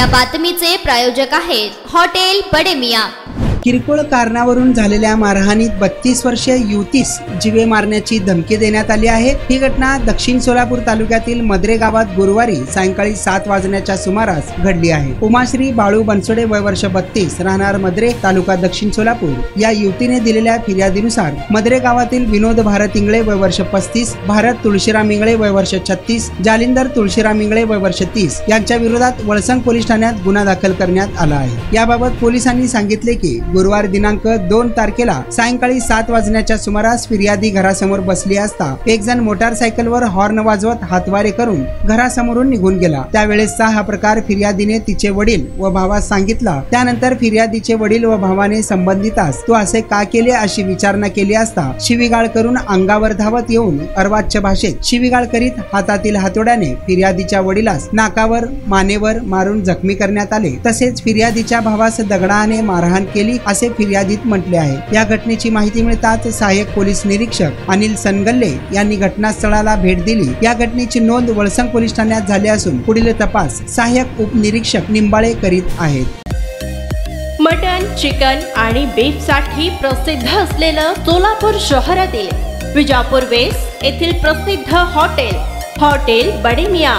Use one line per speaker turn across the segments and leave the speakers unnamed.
या बातमीचे प्रायोजक आहेत हॉटेल बडे मियां।
किरकोळ कारणावरून झालेल्या मारहाणीत 32 वर्षीय युवतीस जीवे मारण्याची धमकी देण्यात आली आहे। ही घटना दक्षिण सोलापूर तालुक्यातील मद्रे गावात गुरुवारी सायंकाळी 7 वाजण्याच्या सुमारास घडली आहे। उमाश्री बाळू बनसोडे वय वर्ष 32 राहणार मद्रे तालुका दक्षिण सोलापूर या युवतीने दिलेल्या फिर्यादीनुसार मद्रे गावातील विनोद भारत इंगळे वय वर्ष 35, भारत तुळशीराम इंगळे वय वर्ष 36, जालिंदर तुळशीराम इंगळे वय वर्ष 30 यांच्या विरोधात वळसंग पोलीस ठाण्यात गुन्हा दाखल करण्यात आला आहे। याबाबत पोलिसांनी सांगितले की गुरुवार दिनांक 2 तारखेला सायंकाळी 7 वाजण्याच्या सुमारास फिर्यादी घरासमोर बसली असता एक जण मोटारसायकलवर हॉर्न वाजवत हातवारे करून घरासमोरून निघून गेला। त्यावेळेसचा हा प्रकार फिर्यादीने तिचे वडील व भावास सांगितला। त्यानंतर फिर्यादीचे वडील व भावाने संबंधितास तू असे का केले अशी विचारणा केली असता शिवीगाळ करून अंगावर धावत येऊन अर्वाच्य भाषेत शिवीगाळ करीत हातातील हातोड्याने फिर्यादीच्या वडिलास नाकावर मानेवर मारून जखमी करण्यात आले। तसेच फिर्यादीच्या भावास दगडाने मारहाण केली असे फिर्यादीत म्हटले आहे। या घटनेची माहिती मिळताच सहाय्यक पोलीस निरीक्षक अनिल सनगल्ले यांनी घटनास्थळाला भेट दिली। या घटनेची नोंद वळसंग पोलीस ठाण्यात झाली असून पुढील तपास सहाय्यक उपनिरीक्षक निंबाळे करीत आहेत।
मटन, चिकन आणि बीफ साठी प्रसिद्ध असलेलं सोलापूर शहरातील विजापूर वेस्ट येथील प्रसिद्ध हॉटेल बडे मियां।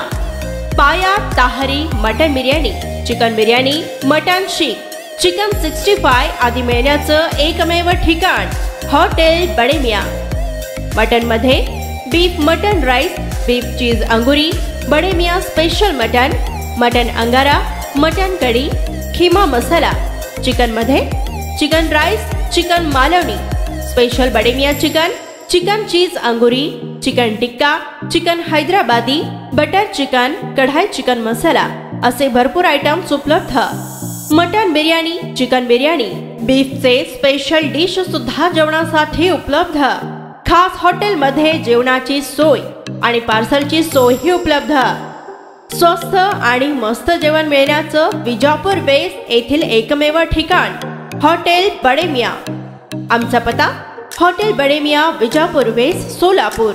पाया ताहरी mutton biryani, chicken biryani, mutton seekh, chicken 65 आदी मिळण्याचं एकमेव ठिकाण हॉटेल बडे मियां। मटन मध्ये beef mutton rice, beef cheese अंगुरी, Bade Miyan special mutton, mutton अंगारा, मटन कढी, खीमा मसाला। चिकन मध्ये chicken rice, chicken Malvani, special Bade Miyan chicken, chicken cheese अंगुरी, chicken tikka, chicken Hyderabadi, butter chicken, kadai chicken masala असे भरपूर आयटम्स उपलब्ध। मटन बिर्याणी, चिकन बिर्याणी, बीफचे स्पेशल डिश सुद्धा जेवणासाठी उपलब्ध। खास हॉटेल मध्ये जेवणाची सोय आणि पार्सलची सोयही उपलब्ध। स्वस्त आणि मस्त जेवण मिळण्याचं विजापूर वेस्ट येथील एकमेव ठिकाण हॉटेल बडे मियां। आमचा पत्ता हॉटेल बडे मियां, विजापूर वेस्ट, सोलापूर।